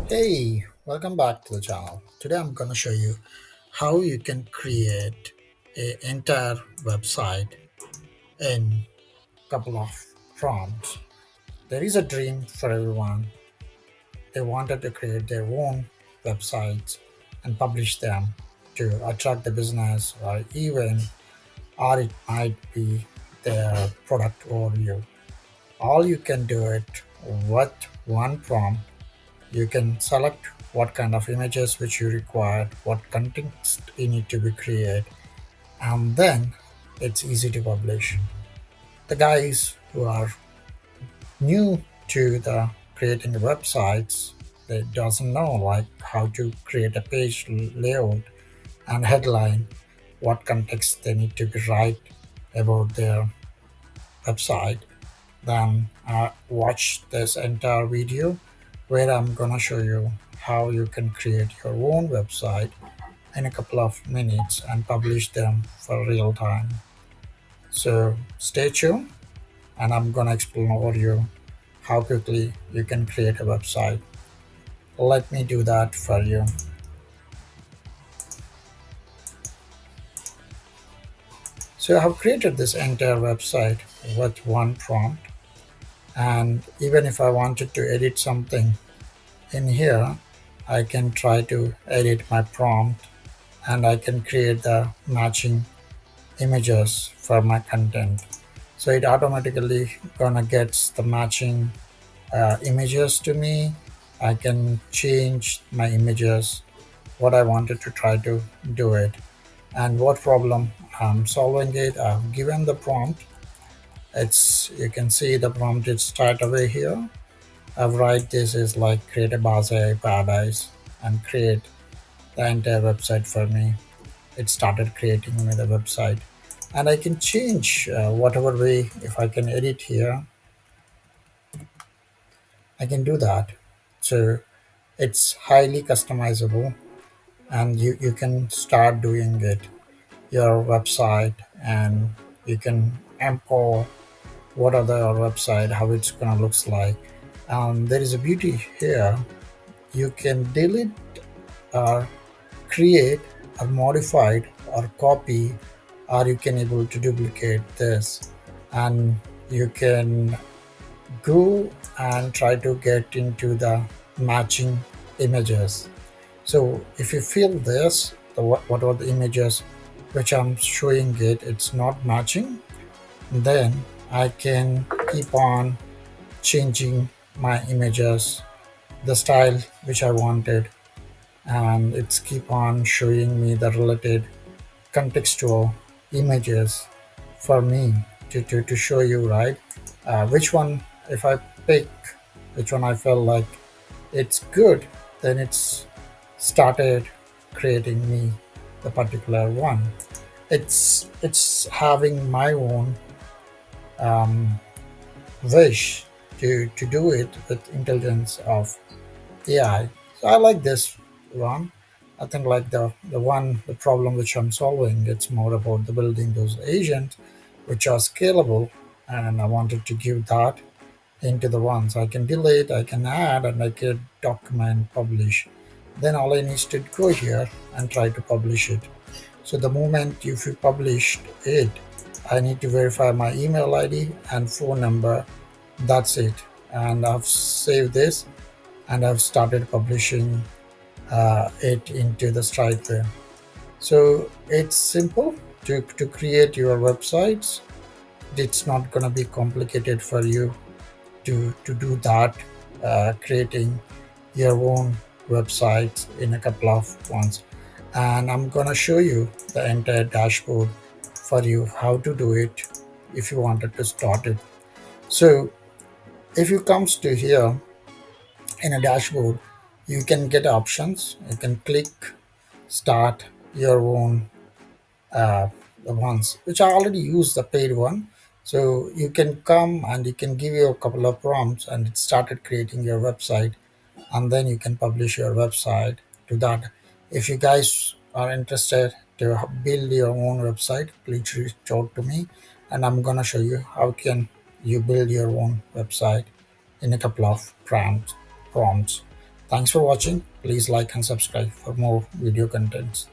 Hey, welcome back to the channel. Today I'm going to show you how you can create an entire website in a couple of prompts. There is a dream for everyone. They wanted to create their own websites and publish them to attract the business or it might be their product overview. All you can do it with one prompt. You can select what kind of images which you require, what context you need to be created, and then it's easy to publish. The guys who are new to the creating the websites, they doesn't know like how to create a page layout and headline, what context they need to be write about their website. Then watch this entire video where I'm gonna show you how you can create your own website in a couple of minutes and publish them for real time. So stay tuned and I'm gonna explain over you how quickly you can create a website. Let me do that for you. So I have created this entire website with one prompt, and even if I wanted to edit something in here, I can try to edit my prompt and I can create the matching images for my content. So it automatically gonna gets the matching images to me. I can change my images what I wanted to try to do it and what problem I'm solving it. I've given the prompt. It's you can see the prompt is straight away here. I've write this is like create a base paradise and create the entire website for me. It started creating me the website, and I can change whatever way. If I can edit here, I can do that. So it's highly customizable, and you can start doing it your website, and you can import what other website how it's gonna looks like. There is a beauty here. You can delete or create or modified or copy, or you can able to duplicate this, and you can go and try to get into the matching images. So if you feel this what are the images which I'm showing it's not matching, then I can keep on changing my images the style which I wanted, and it's keep on showing me the related contextual images for me to show you, right? Which one, if I pick which one I felt like it's good, then it's started creating me the particular one. It's having my own um, wish to do it with intelligence of AI. So I like this one. I think like the problem which I'm solving, it's more about the building those agents which are scalable, and I wanted to give that into the ones I can delete, I can add, and I can document, publish. Then all I need to go here and try to publish it. So the moment if you published it, I need to verify my email ID and phone number. That's it. And I've saved this and I've started publishing it into the Stripe. So it's simple to create your websites. It's not going to be complicated for you to do that, creating your own website in a couple of months. And I'm going to show you the entire dashboard for you how to do it if you wanted to start it. So if you comes to here in a dashboard, you can get options. You can click start your own, uh, the ones which I already use the paid one. So you can come and you can give you a couple of prompts and it started creating your website, and then you can publish your website to that. If you guys are interested to build your own website, please reach out to me, and I'm gonna show you how can you build your own website in a couple of prompts. Thanks for watching. Please like and subscribe for more video contents.